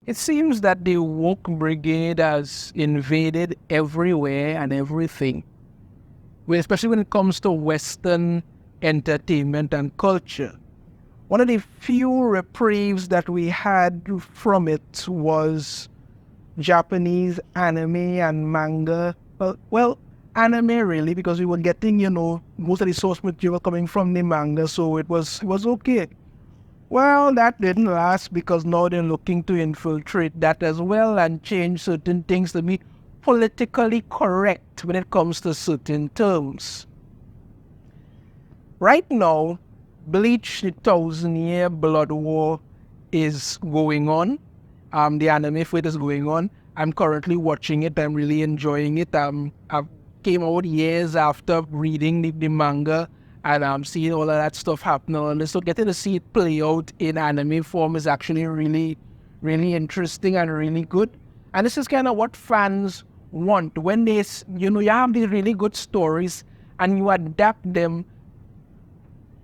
It seems that the woke brigade has invaded everywhere and everything, especially when it comes to Western entertainment and culture. One of the few reprieves that we had from it was Japanese anime and manga. Well, anime really, because we were getting, most of the source material coming from the manga, so it was okay. Well, that didn't last because now they're looking to infiltrate that as well and change certain things to be politically correct when it comes to certain terms. Right now, Bleach, the Thousand-Year Blood War is going on. The anime for it is going on. I'm currently watching it. I'm really enjoying it. I came out years after reading the manga, and I'm seeing all of that stuff happening. And so getting to see it play out in anime form is actually really, really interesting and really good. And this is kind of what fans want. When you have these really good stories and you adapt them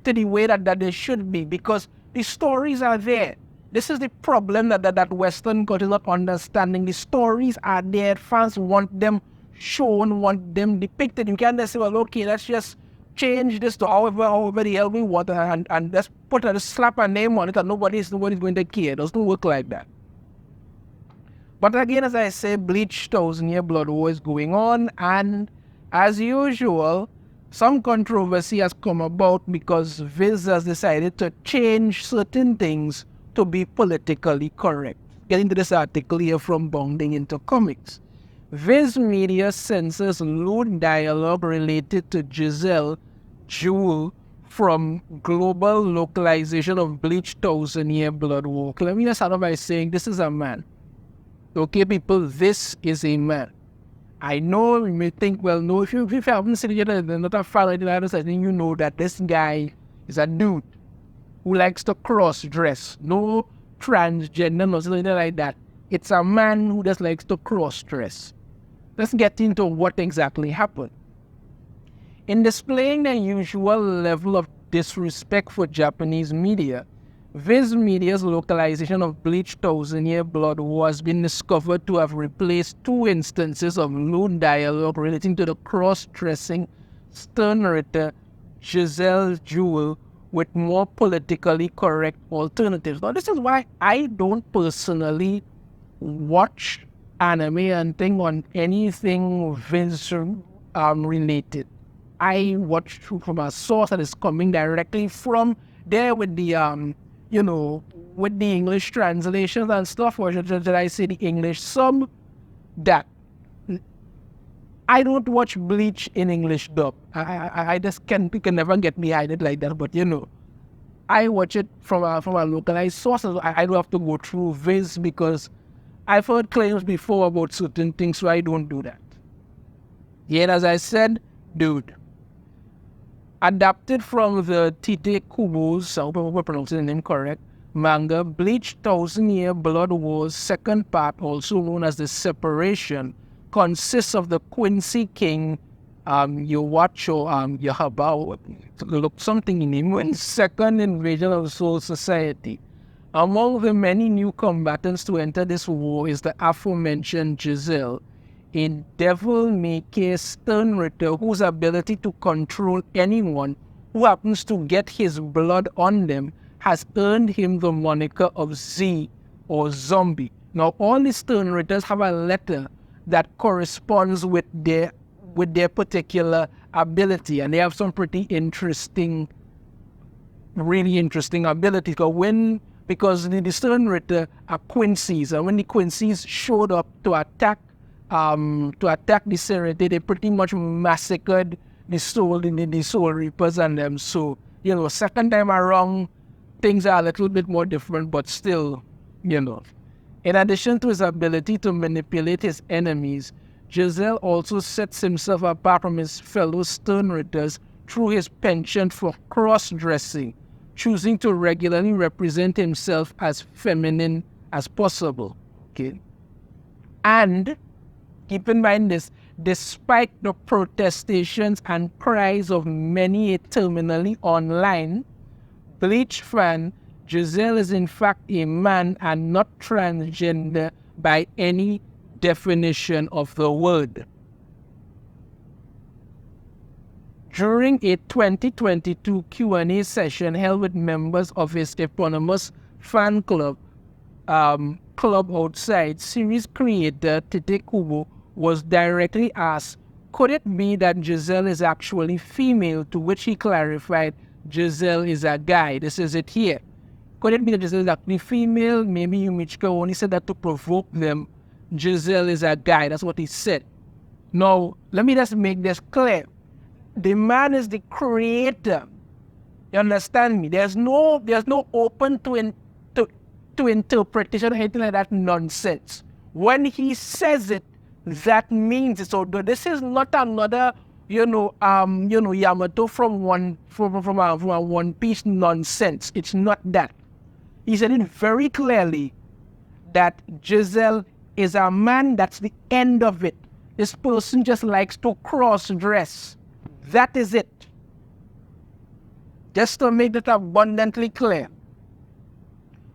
to the way that they should be, because the stories are there. This is the problem that Western culture is not understanding. The stories are there. Fans want them shown, want them depicted. You can't just say, well, okay, let's just change this to however the hell we want and let's slap a name on it and nobody's going to care. It doesn't work like that. But again, as I say, Bleach Thousand-Year Blood War is going on, and as usual, some controversy has come about because VIZ has decided to change certain things to be politically correct. Getting to this article here from Bounding into Comics. VIZ Media censors lewd dialogue related to Giselle Jewel from global localization of Bleach Thousand-Year Blood War. Let me just start off by saying this is a man. Okay, people, this is a man. I know you may think, well, no, if you haven't seen it yet, and not a fan of the other side, then you know that this guy is a dude who likes to cross-dress. No transgender, nothing like that. It's a man who just likes to cross-dress. Let's get into what exactly happened. In displaying the usual level of disrespect for Japanese media, VIZ Media's localization of Bleach Thousand-Year Blood War has been discovered to have replaced 2 instances of lewd dialogue relating to the cross-dressing stern-writer Giselle Jewel with more politically correct alternatives. Now, this is why I don't personally watch anime and think on anything VIZ related. I watch from a source that is coming directly from there with the with the English translations and stuff, or should I say the English sub, that I don't watch Bleach in English dub. I just can never get behind it like that, but I watch it from a localized source. I don't have to go through VIZ because I've heard claims before about certain things, so I don't do that. Yet, as I said, dude, adapted from the Tite Kubo's, I hope I'm pronouncing the name correct, manga, Bleach Thousand-Year Blood War's second part, also known as The Separation, consists of the Quincy King, Yowacho, Yahabao, look something in him, second invasion of Soul Society. Among the many new combatants to enter this war is the aforementioned Giselle, a devil-may-care stern-writer whose ability to control anyone who happens to get his blood on them has earned him the moniker of Z, or Zombie. Now, all the stern-writers have a letter that corresponds with their particular ability, and they have some pretty interesting, really interesting abilities. Because the stern-writer are Quincy's, and when the Quincy's showed up to attack the Serenity, they pretty much massacred the Soul Reapers and them. So, second time around, things are a little bit more different, but still, In addition to his ability to manipulate his enemies, Giselle also sets himself apart from his fellow stern-writers through his penchant for cross-dressing, choosing to regularly represent himself as feminine as possible. Okay? And keep in mind this, despite the protestations and cries of many terminally online Bleach fan Giselle is in fact a man and not transgender by any definition of the word. During a 2022 Q&A session held with members of his eponymous fan club, Club Outside, series creator Tite Kubo was directly asked, could it be that Giselle is actually female, to which he clarified, Giselle is a guy. This is it here. Could it be that Giselle is actually female? Maybe Yumichika only said that to provoke them. Giselle is a guy. That's what he said. Now, let me just make this clear. The man is the creator. You understand me? There's no open to interpretation or anything like that nonsense. When he says it, that means it. So this is not another, Yamato from a One Piece nonsense. It's not that. He said it very clearly that Giselle is a man. That's the end of it. This person just likes to cross-dress. That is it. Just to make that abundantly clear.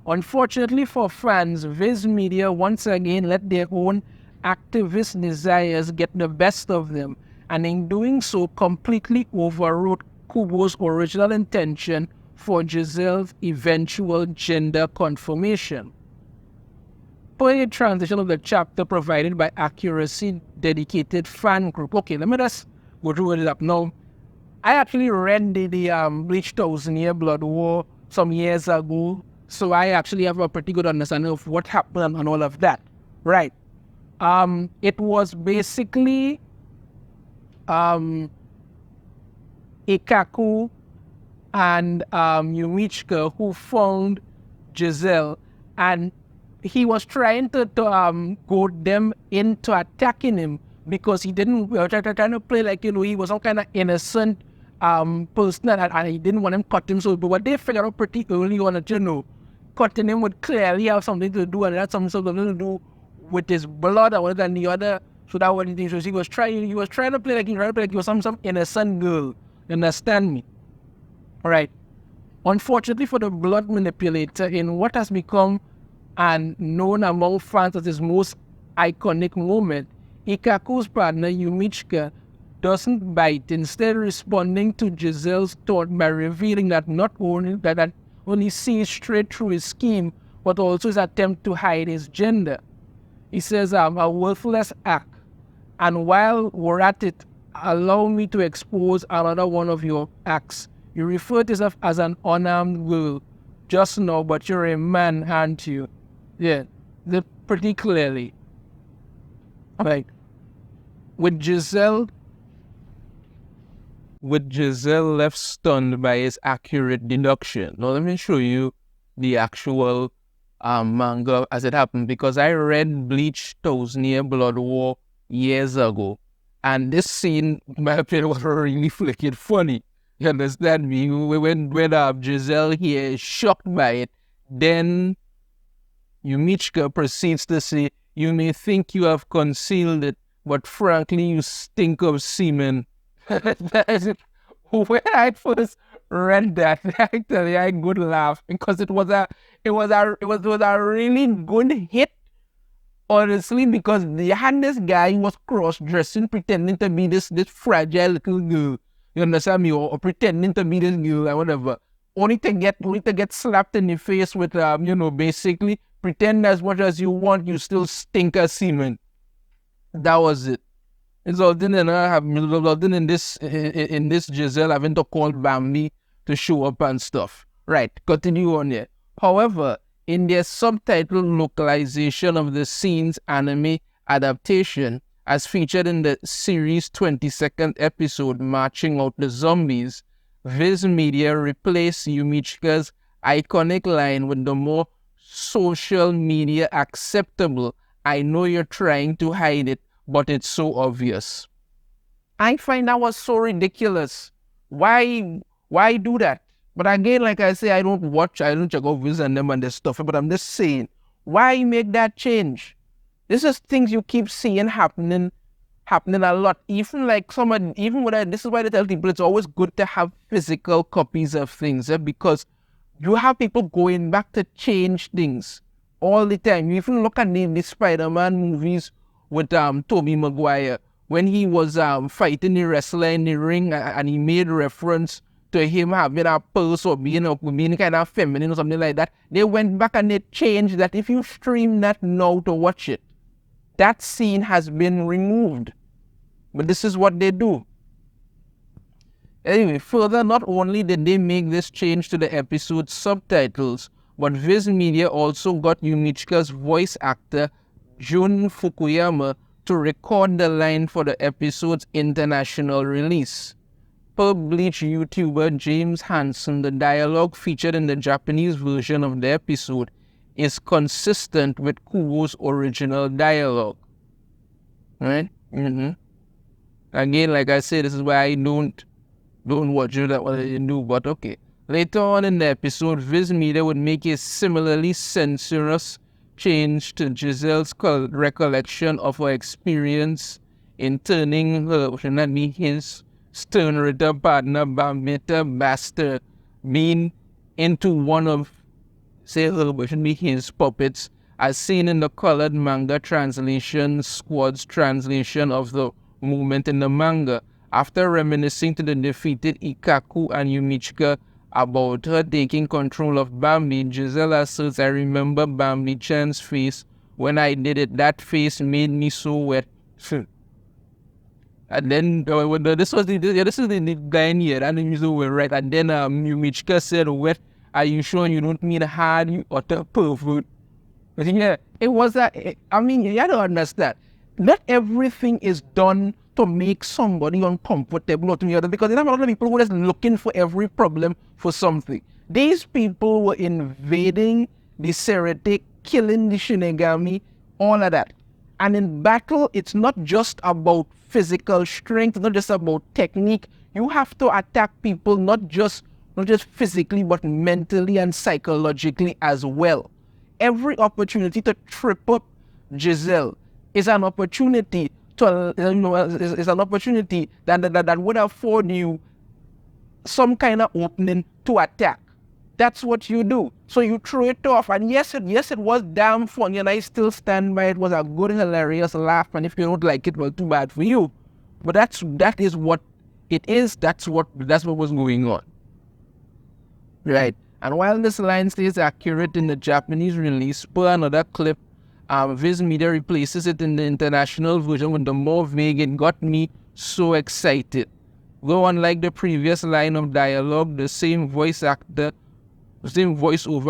Unfortunately for fans, VIZ Media once again let their own activist desires get the best of them, and in doing so completely overrode Kubo's original intention for Giselle's eventual gender confirmation. Per a transition of the chapter provided by Accuracy dedicated fan group. Okay, let me just go through it up now. I actually read the Bleach 1000 Year Blood War some years ago, so I actually have a pretty good understanding of what happened and all of that. Right. It was basically Ikaku and Yumichika who found Giselle, and he was trying to goad them into attacking him because he didn't trying to play like, he was some kind of innocent person, and he didn't want him cut him. So, but what they figured out pretty early on that, cutting him would clearly have something to do, and that's something to do with his blood or one than the other. So that was the thing. So he was trying to play like he was some innocent girl. You understand me? Alright. Unfortunately for the blood manipulator, in what has become and known among fans as his most iconic moment, Ikaku's partner Yumichika doesn't bite, instead responding to Giselle's taunt by revealing that not only sees straight through his scheme, but also his attempt to hide his gender. He says, a worthless act. And while we're at it, allow me to expose another one of your acts. You refer to yourself as an unarmed girl just now, but you're a man, aren't you? Yeah, pretty clearly. Like, with Giselle left stunned by his accurate deduction. Now let me show you the actual manga as it happened, because I read Bleach 1000 Year Blood War years ago, and this scene, in my opinion, was really flipping funny. You understand me? When Giselle here is shocked by it, then Yumichika proceeds to say, you may think you have concealed it, but frankly you stink of semen. When I first read that, actually I could laugh, because it was a really good hit, honestly, because they had this guy who was cross-dressing, pretending to be this fragile little girl. You understand me? Or pretending to be this girl or whatever. Only to get slapped in the face with basically pretend as much as you want, you still stink as semen. That was it. It's all in this Giselle having to call Bambi to show up and stuff. Right, continue on here. However, in their subtitled localization of the scene's anime adaptation, as featured in the series' 22nd episode, Marching Out the Zombies, VIZ Media replaced Yumichika's iconic line with the more social media acceptable, I know you're trying to hide it, but it's so obvious. I find that was so ridiculous. Why do that? But again, like I say, I don't check out VIZ and them and this stuff, but I'm just saying, why make that change? This is things you keep seeing happening a lot. Even like this is why they tell people it's always good to have physical copies of things, because You have people going back to change things all the time. You even look at the Spider-Man movies with Tobey Maguire, when he was fighting the wrestler in the ring, and he made reference to him having a pulse or being kind of feminine or something like that. They went back and they changed that. If you stream that now to watch it, that scene has been removed. But this is what they do. Anyway, further, not only did they make this change to the episode subtitles, but VIZ Media also got Yumichika's voice actor, Jun Fukuyama, to record the line for the episode's international release. Per Bleach YouTuber James Hansen, the dialogue featured in the Japanese version of the episode is consistent with Kuro's original dialogue. Right? Again, like I said, this is why I don't watch it that what I do, but okay. Later on in the episode, VIZ Media would make a similarly censorious change to Giselle's recollection of her experience in turning her, should not be his stern-ritter partner, Bamita Bastard, being into one of, say her, but should be his puppets, as seen in the colored manga translation, Squad's translation of the movement in the manga. After reminiscing to the defeated Ikkaku and Yumichika about her taking control of Bambi, Giselle asserts, "I remember Bambi-chan's face when I did it. That face made me so wet." And then this is the line here, and you so right. And then Yumichika said, "Wet? Are you sure you don't mean hard, you utter pervert?" But yeah, it was that. I mean, you don't understand. Not everything is done to make somebody uncomfortable or to the other, because there are a lot of people who are just looking for every problem for something. These people were invading the Seretic, killing the Shinigami, all of that. And in battle, it's not just about physical strength, not just about technique. You have to attack people not just physically, but mentally and psychologically as well. Every opportunity to trip up Giselle is an opportunity to, is an opportunity that would afford you some kind of opening to attack. That's what you do. So you throw it off. And yes, it was damn funny, and I still stand by it. It was a good, hilarious laugh. And if you don't like it, well, too bad for you. But that is what it is. That's what was going on. Right. And while this line stays accurate in the Japanese release, per another clip, VIZ Media replaces it in the international version with the more vague. It got me so excited. Though unlike the previous line of dialogue, the same voiceover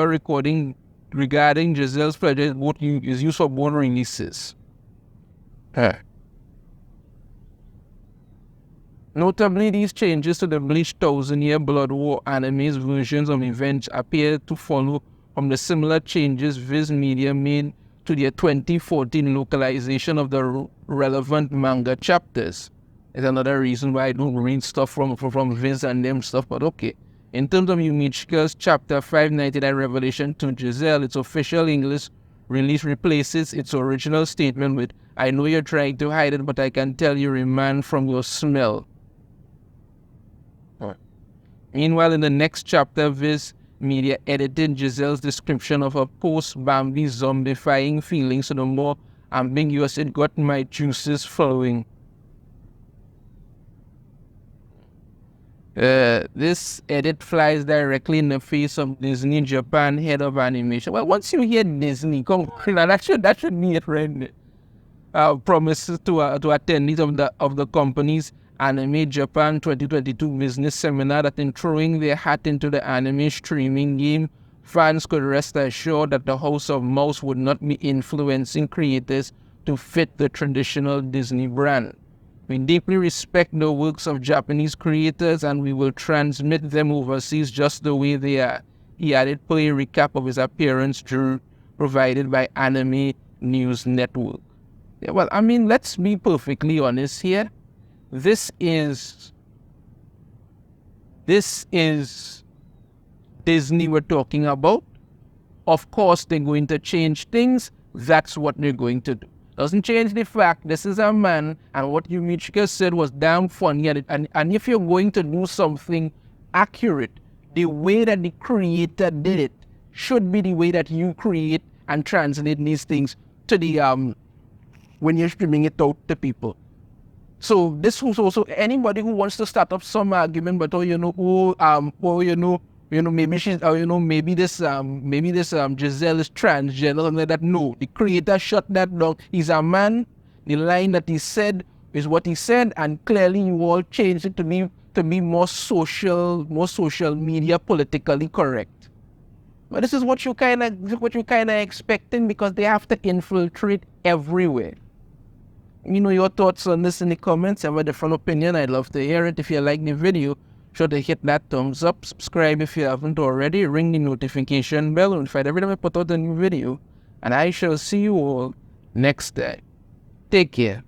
recording regarding Giselle's pleasure is used for both releases. Notably, these changes to the Bleach 1000-Year Blood War anime's versions of events appear to follow from the similar changes VIZ Media made to their 2014 localization of the relevant manga chapters. It's another reason why I don't read stuff from VIZ and them stuff, but okay. In terms of Yumichika's Chapter 599 Revelation to Giselle, its official English release replaces its original statement with, "I know you're trying to hide it, but I can tell you're a man from your smell." Meanwhile, in the next chapter, VIZ Media edited Giselle's description of her post-Bambi zombifying feelings to the more ambiguous, "It got my juices flowing." This edit flies directly in the face of Disney Japan head of animation. Well, once you hear Disney, come on, that should be it, right? Promises to attendees of the company's Anime Japan 2022 business seminar that in throwing their hat into the anime streaming game, fans could rest assured that the House of Mouse would not be influencing creators to fit the traditional Disney brand. "We deeply respect the works of Japanese creators and we will transmit them overseas just the way they are," he added per a recap of his appearance provided by Anime News Network. Yeah, well, I mean, let's be perfectly honest here. This is Disney we're talking about. Of course, they're going to change things. That's what they're going to do. Doesn't change the fact this is a man, and what Yumichika said was damn funny. And if you're going to do something accurate the way that the creator did it should be the way that you create and translate these things to the when you're streaming it out to people. So this was also anybody who wants to start up some argument, but maybe she's maybe this Giselle is transgender and that. No, the creator shut that down. He's a man. The line that he said is what he said, and clearly you all changed it to be more social media politically correct. But this is what you kind of expecting, because they have to infiltrate everywhere. Your thoughts on this in the comments. Have a different opinion, I'd love to hear it. If you like the video, sure to hit that thumbs up, subscribe if you haven't already, ring the notification bell notified every time I put out a new video, and I shall see you all next time. Take care.